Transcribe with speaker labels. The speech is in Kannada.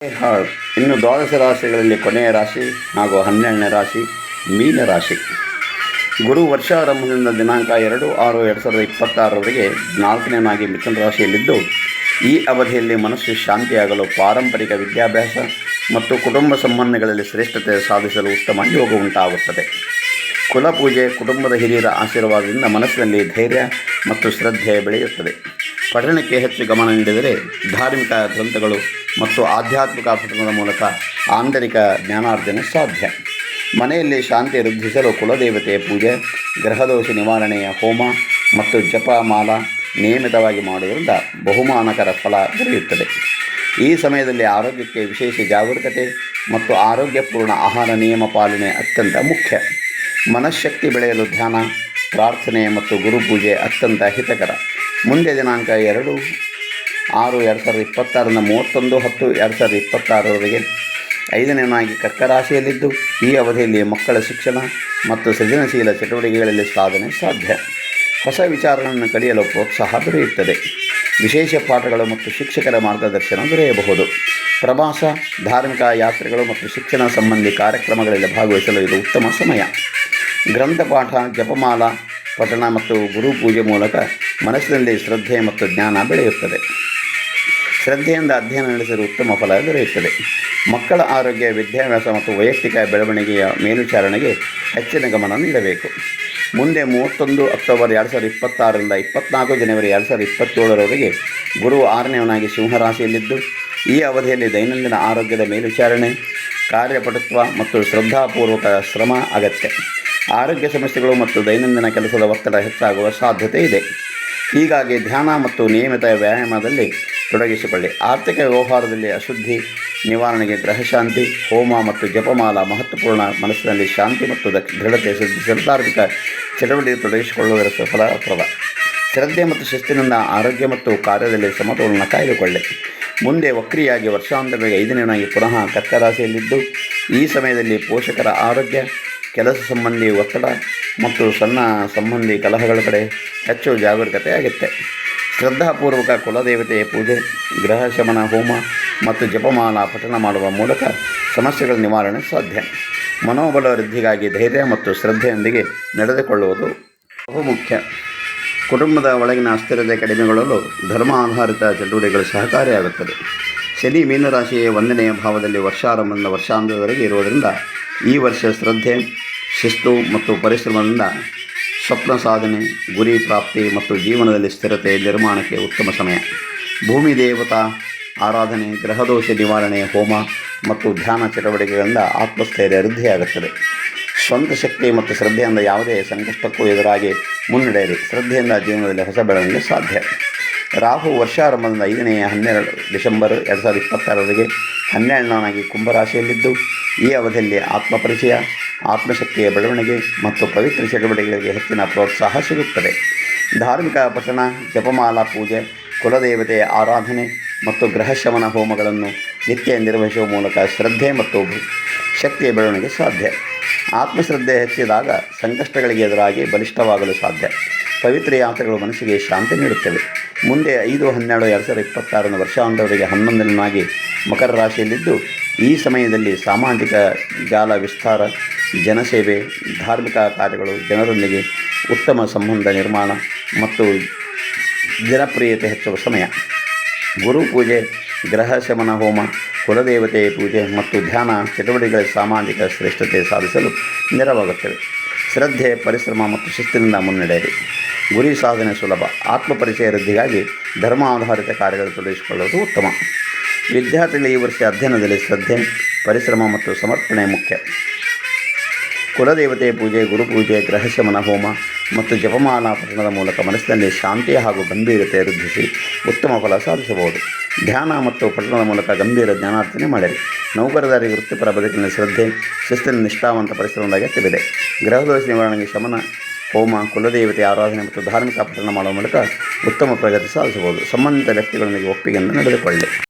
Speaker 1: ಇನ್ನು ದ್ವಾದಶ ರಾಶಿಗಳಲ್ಲಿ ಕೊನೆಯ ರಾಶಿ ಹಾಗೂ 12ನೇ ರಾಶಿ ಮೀನರಾಶಿ. ಗುರು ವರ್ಷಾರಂಭದಿಂದ ದಿನಾಂಕ 2/6/2026ರವರೆಗೆ 4ನೇನಾಗಿ ಮಿಥುನ ರಾಶಿಯಲ್ಲಿದ್ದು, ಈ ಅವಧಿಯಲ್ಲಿ ಮನಸ್ಸು ಶಾಂತಿಯಾಗಲು, ಪಾರಂಪರಿಕ ವಿದ್ಯಾಭ್ಯಾಸ ಮತ್ತು ಕುಟುಂಬ ಸಂಬಂಧಗಳಲ್ಲಿ ಶ್ರೇಷ್ಠತೆ ಸಾಧಿಸಲು ಉತ್ತಮ ಯೋಗ ಉಂಟಾಗುತ್ತದೆ. ಕುಲಪೂಜೆ, ಕುಟುಂಬದ ಹಿರಿಯರ ಆಶೀರ್ವಾದದಿಂದ ಮನಸ್ಸಿನಲ್ಲಿ ಧೈರ್ಯ ಮತ್ತು ಶ್ರದ್ಧೆ ಬೆಳೆಯುತ್ತದೆ. ಪಠಣಕ್ಕೆ ಹೆಚ್ಚು ಗಮನ ನೀಡಿದರೆ ಧಾರ್ಮಿಕ ಗ್ರಂಥಗಳು ಮತ್ತು ಆಧ್ಯಾತ್ಮಿಕ ಪಠಣದ ಮೂಲಕ ಆಂತರಿಕ ಜ್ಞಾನಾರ್ಜನೆ ಸಾಧ್ಯ. ಮನೆಯಲ್ಲಿ ಶಾಂತಿ ವೃದ್ಧಿಸಲು ಕುಲದೇವತೆಯ ಪೂಜೆ, ಗ್ರಹದೋಷ ನಿವಾರಣೆಯ ಹೋಮ ಮತ್ತು ಜಪಮಾಲ ನಿಯಮಿತವಾಗಿ ಮಾಡುವುದರಿಂದ ಬಹುಮಾನಕರ ಫಲ ದೊರೆಯುತ್ತದೆ. ಈ ಸಮಯದಲ್ಲಿ ಆರೋಗ್ಯಕ್ಕೆ ವಿಶೇಷ ಜಾಗರೂಕತೆ ಮತ್ತು ಆರೋಗ್ಯಪೂರ್ಣ ಆಹಾರ ನಿಯಮ ಪಾಲನೆ ಅತ್ಯಂತ ಮುಖ್ಯ. ಮನಃಶಕ್ತಿ ಬೆಳೆಯಲು ಧ್ಯಾನ, ಪ್ರಾರ್ಥನೆ ಮತ್ತು ಗುರುಪೂಜೆ ಅತ್ಯಂತ ಹಿತಕರ. ಮುಂದೆ ದಿನಾಂಕ 2/6/2026ರಿಂದ 31/10/2026ರವರೆಗೆ 5ನೇನಾಗಿ ಕರ್ಕ ರಾಶಿಯಲ್ಲಿದ್ದು, ಈ ಅವಧಿಯಲ್ಲಿ ಮಕ್ಕಳ ಶಿಕ್ಷಣ ಮತ್ತು ಸೃಜನಶೀಲ ಚಟುವಟಿಕೆಗಳಲ್ಲಿ ಸಾಧನೆ ಸಾಧ್ಯ. ಹೊಸ ವಿಚಾರಗಳನ್ನು ಕಲಿಯಲು ಪ್ರೋತ್ಸಾಹ ದೊರೆಯುತ್ತದೆ. ವಿಶೇಷ ಪಾಠಗಳು ಮತ್ತು ಶಿಕ್ಷಕರ ಮಾರ್ಗದರ್ಶನ ದೊರೆಯಬಹುದು. ಪ್ರವಾಸ, ಧಾರ್ಮಿಕ ಯಾತ್ರೆಗಳು ಮತ್ತು ಶಿಕ್ಷಣ ಸಂಬಂಧಿ ಕಾರ್ಯಕ್ರಮಗಳಲ್ಲಿ ಭಾಗವಹಿಸಲು ಇದು ಉತ್ತಮ ಸಮಯ. ಗ್ರಂಥಪಾಠ, ಜಪಮಾಲಾ ಪಠಣ ಮತ್ತು ಗುರುಪೂಜೆ ಮೂಲಕ ಮನಸ್ಸಿನಲ್ಲಿ ಶ್ರದ್ಧೆ ಮತ್ತು ಜ್ಞಾನ ಬೆಳೆಯುತ್ತದೆ. ಶ್ರದ್ಧೆಯಿಂದ ಅಧ್ಯಯನ ನಡೆಸಿದರೆ ಉತ್ತಮ ಫಲ ದೊರೆಯುತ್ತದೆ. ಮಕ್ಕಳ ಆರೋಗ್ಯ, ವಿದ್ಯಾಭ್ಯಾಸ ಮತ್ತು ವೈಯಕ್ತಿಕ ಬೆಳವಣಿಗೆಯ ಮೇಲ್ವಿಚಾರಣೆಗೆ ಹೆಚ್ಚಿನ ಗಮನ ನೀಡಬೇಕು. ಮುಂದೆ 31 ಅಕ್ಟೋಬರ್ 2026ರಿಂದ 24 ಜನವರಿ 2027ರವರೆಗೆ ಗುರು 6ನೇವನಾಗಿ ಸಿಂಹರಾಶಿಯಲ್ಲಿದ್ದು, ಈ ಅವಧಿಯಲ್ಲಿ ದೈನಂದಿನ ಆರೋಗ್ಯದ ಮೇಲ್ವಿಚಾರಣೆ, ಕಾರ್ಯಪಟುತ್ವ ಮತ್ತು ಶ್ರದ್ಧಾಪೂರ್ವಕ ಶ್ರಮ ಅಗತ್ಯ. ಆರೋಗ್ಯ ಸಮಸ್ಯೆಗಳು ಮತ್ತು ದೈನಂದಿನ ಕೆಲಸದ ಒತ್ತಡ ಹೆಚ್ಚಾಗುವ ಸಾಧ್ಯತೆ ಇದೆ. ಹೀಗಾಗಿ ಧ್ಯಾನ ಮತ್ತು ನಿಯಮಿತ ವ್ಯಾಯಾಮದಲ್ಲಿ ತೊಡಗಿಸಿಕೊಳ್ಳಿ. ಆರ್ಥಿಕ ವ್ಯವಹಾರದಲ್ಲಿ ಅಶುದ್ಧಿ ನಿವಾರಣೆಗೆ ಗ್ರಹಶಾಂತಿ ಹೋಮ ಮತ್ತು ಜಪಮಾಲ ಮಹತ್ವಪೂರ್ಣ. ಮನಸ್ಸಿನಲ್ಲಿ ಶಾಂತಿ ಮತ್ತು ದೃಢತೆ ಸಿದ್ಧಿಸಲು ತಾರ್ಕಿಕ ಚಟುವಟಿಕೆ ತೊಡಗಿಸಿಕೊಳ್ಳುವುದರ ಫಲಪ್ರದ. ಶ್ರದ್ಧೆ ಮತ್ತು ಶಿಸ್ತಿನಿಂದ ಆರೋಗ್ಯ ಮತ್ತು ಕಾರ್ಯದಲ್ಲಿ ಸಮತೋಲನ ಕಾಯ್ದುಕೊಳ್ಳಿ. ಮುಂದೆ ವಕ್ರಿಯಾಗಿ ವರ್ಷಾಂತವಾಗಿ 5ನೇನಾಗಿ ಪುನಃ ಕರ್ಕ ರಾಶಿಯಲ್ಲಿದ್ದು, ಈ ಸಮಯದಲ್ಲಿ ಪೋಷಕರ ಆರೋಗ್ಯ, ಕೆಲಸ ಸಂಬಂಧಿ ಒತ್ತಡ ಮತ್ತು ಸಣ್ಣ ಸಂಬಂಧಿ ಕಲಹಗಳ ಕಡೆ ಹೆಚ್ಚು ಜಾಗರೂಕತೆ ಆಗುತ್ತೆ. ಶ್ರದ್ಧಾಪೂರ್ವಕ ಕುಲದೇವತೆಯ ಪೂಜೆ, ಗ್ರಹ ಶಮನ ಹೋಮ ಮತ್ತು ಜಪಮಾಲಾ ಪಠಣ ಮಾಡುವ ಮೂಲಕ ಸಮಸ್ಯೆಗಳ ನಿವಾರಣೆ ಸಾಧ್ಯ. ಮನೋಬಲ ವೃದ್ಧಿಗಾಗಿ ಧೈರ್ಯ ಮತ್ತು ಶ್ರದ್ಧೆಯೊಂದಿಗೆ ನಡೆದುಕೊಳ್ಳುವುದು ಬಹುಮುಖ್ಯ. ಕುಟುಂಬದ ಒಳಗಿನ ಅಸ್ಥಿರತೆ ಕಡಿಮೆಗೊಳ್ಳಲು ಧರ್ಮ ಆಧಾರಿತ ಚಟುವಟಿಕೆಗಳು ಸಹಕಾರಿಯಾಗುತ್ತದೆ. ಶನಿ ಮೀನರಾಶಿಯ 1ನೇ ಭಾವದಲ್ಲಿ ವರ್ಷಾರಂಭದಿಂದ ವರ್ಷಾಂತ್ಯದವರೆಗೆ ಇರುವುದರಿಂದ ಈ ವರ್ಷ ಶ್ರದ್ಧೆ, ಶಿಸ್ತು ಮತ್ತು ಪರಿಶ್ರಮದಿಂದ ಸ್ವಪ್ನ ಸಾಧನೆ, ಗುರಿ ಪ್ರಾಪ್ತಿ ಮತ್ತು ಜೀವನದಲ್ಲಿ ಸ್ಥಿರತೆ ನಿರ್ಮಾಣಕ್ಕೆ ಉತ್ತಮ ಸಮಯ. ಭೂಮಿ ದೇವತಾ ಆರಾಧನೆ, ಗ್ರಹದೋಷ ನಿವಾರಣೆ ಹೋಮ ಮತ್ತು ಧ್ಯಾನ ಚಟುವಟಿಕೆಗಳಿಂದ ಆತ್ಮಸ್ಥೈರ್ಯ ವೃದ್ಧಿಯಾಗುತ್ತದೆ. ಸ್ವಂತ ಶಕ್ತಿ ಮತ್ತು ಶ್ರದ್ಧೆಯಿಂದ ಯಾವುದೇ ಸಂಕಷ್ಟಕ್ಕೂ ಎದುರಾಗಿ ಮುನ್ನಡೆಯಿರಿ. ಶ್ರದ್ಧೆಯಿಂದ ಜೀವನದಲ್ಲಿ ಹೊಸ ಬೆಳವಣಿಗೆ ಸಾಧ್ಯ. ರಾಹು ವರ್ಷಾರಂಭದಿಂದ 5ನೇ ಡಿಸೆಂಬರ್ 2026ರವರೆಗೆ 12ನೇನಾಗಿ ಕುಂಭರಾಶಿಯಲ್ಲಿದ್ದು, ಈ ಅವಧಿಯಲ್ಲಿ ಆತ್ಮಪರಿಚಯ, ಆತ್ಮಶಕ್ತಿಯ ಬೆಳವಣಿಗೆ ಮತ್ತು ಪವಿತ್ರ ಚಟುವಟಿಕೆಗಳಿಗೆ ಹೆಚ್ಚಿನ ಪ್ರೋತ್ಸಾಹ ಸಿಗುತ್ತದೆ. ಧಾರ್ಮಿಕ ಪಠಣ, ಜಪಮಾಲಾ ಪೂಜೆ, ಕುಲದೇವತೆಯ ಆರಾಧನೆ ಮತ್ತು ಗ್ರಹಶಮನ ಹೋಮಗಳನ್ನು ನಿತ್ಯ ನಿರ್ವಹಿಸುವ ಮೂಲಕ ಶ್ರದ್ಧೆ ಮತ್ತು ಶಕ್ತಿಯ ಬೆಳವಣಿಗೆ ಸಾಧ್ಯ. ಆತ್ಮಶ್ರದ್ಧೆ ಹೆಚ್ಚಿದಾಗ ಸಂಕಷ್ಟಗಳಿಗೆ ಎದುರಾಗಿ ಬಲಿಷ್ಠವಾಗಲು ಸಾಧ್ಯ. ಪವಿತ್ರ ಯಾತ್ರೆಗಳು ಮನಸ್ಸಿಗೆ ಶಾಂತಿ ನೀಡುತ್ತವೆ. ಮುಂದೆ 5/12/2026 ವರ್ಷಾಂತವರೆಗೆ 11ನೇನಾಗಿ ಮಕರ ರಾಶಿಯಲ್ಲಿದ್ದು, ಈ ಸಮಯದಲ್ಲಿ ಸಾಮಾಜಿಕ ಜಾಲ ವಿಸ್ತಾರ, ಜನಸೇವೆ, ಧಾರ್ಮಿಕ ಕಾರ್ಯಗಳು, ಜನರೊಂದಿಗೆ ಉತ್ತಮ ಸಂಬಂಧ ನಿರ್ಮಾಣ ಮತ್ತು ಜನಪ್ರಿಯತೆ ಹೆಚ್ಚುವ ಸಮಯ. ಗುರುಪೂಜೆ, ಗ್ರಹ ಶಮನ ಹೋಮ, ಕುಲದೇವತೆಯ ಪೂಜೆ ಮತ್ತು ಧ್ಯಾನ ಚಟುವಟಿಕೆಗಳ ಸಾಮಾಜಿಕ ಶ್ರೇಷ್ಠತೆ ಸಾಧಿಸಲು ನೆರವಾಗುತ್ತವೆ. ಶ್ರದ್ಧೆ, ಪರಿಶ್ರಮ ಮತ್ತು ಶಿಸ್ತಿನಿಂದ ಮುನ್ನಡೆಯಿರಿ. ಗುರಿ ಸಾಧನೆ ಸುಲಭ. ಆತ್ಮಪರಿಚಯ ವೃದ್ಧಿಗಾಗಿ ಧರ್ಮ ಆಧಾರಿತ ಕಾರ್ಯಗಳು ತೊಡಗಿಸಿಕೊಳ್ಳುವುದು ಉತ್ತಮ. ವಿದ್ಯಾರ್ಥಿಗಳು ಈ ವರ್ಷ ಅಧ್ಯಯನದಲ್ಲಿ ಶ್ರದ್ಧೆ, ಪರಿಶ್ರಮ ಮತ್ತು ಸಮರ್ಪಣೆ ಮುಖ್ಯ. ಕುಲದೇವತೆಯ ಪೂಜೆ, ಗುರುಪೂಜೆ, ಗ್ರಹಶಮನ ಹೋಮ ಮತ್ತು ಜಪಮಾಲಾ ಪಠಣದ ಮೂಲಕ ಮನಸ್ಸಿನಲ್ಲಿ ಶಾಂತಿ ಹಾಗೂ ಗಂಭೀರತೆ ವೃದ್ಧಿಸಿ ಉತ್ತಮ ಫಲ ಸಾಧಿಸಬಹುದು. ಧ್ಯಾನ ಮತ್ತು ಪಠಣದ ಮೂಲಕ ಗಂಭೀರ ಜ್ಞಾನಾರ್ಜನೆ ಮಾಡಿರಿ. ನೌಕರದಾರಿ ವೃತ್ತಿಪರ ಬದುಕಿನ ಶ್ರದ್ಧೆ, ಶಿಸ್ತಿನ ನಿಷ್ಠಾವಂತ ಪರಿಶ್ರಮದ ಅಗತ್ಯವಿದೆ. ಗ್ರಹದೋಷ ನಿವಾರಣೆಗೆ ಶಮನ ಹೋಮ, ಕುಲದೇವತೆ ಆರಾಧನೆ ಮತ್ತು ಧಾರ್ಮಿಕ ಪಠಣ ಮಾಡುವ ಮೂಲಕ ಉತ್ತಮ ಪ್ರಗತಿ ಸಾಧಿಸಬಹುದು. ಸಂಬಂಧಿತ ವ್ಯಕ್ತಿಗಳೊಂದಿಗೆ ಒಪ್ಪಿಗೆಯಿಂದ ನಡೆದುಕೊಳ್ಳಿ.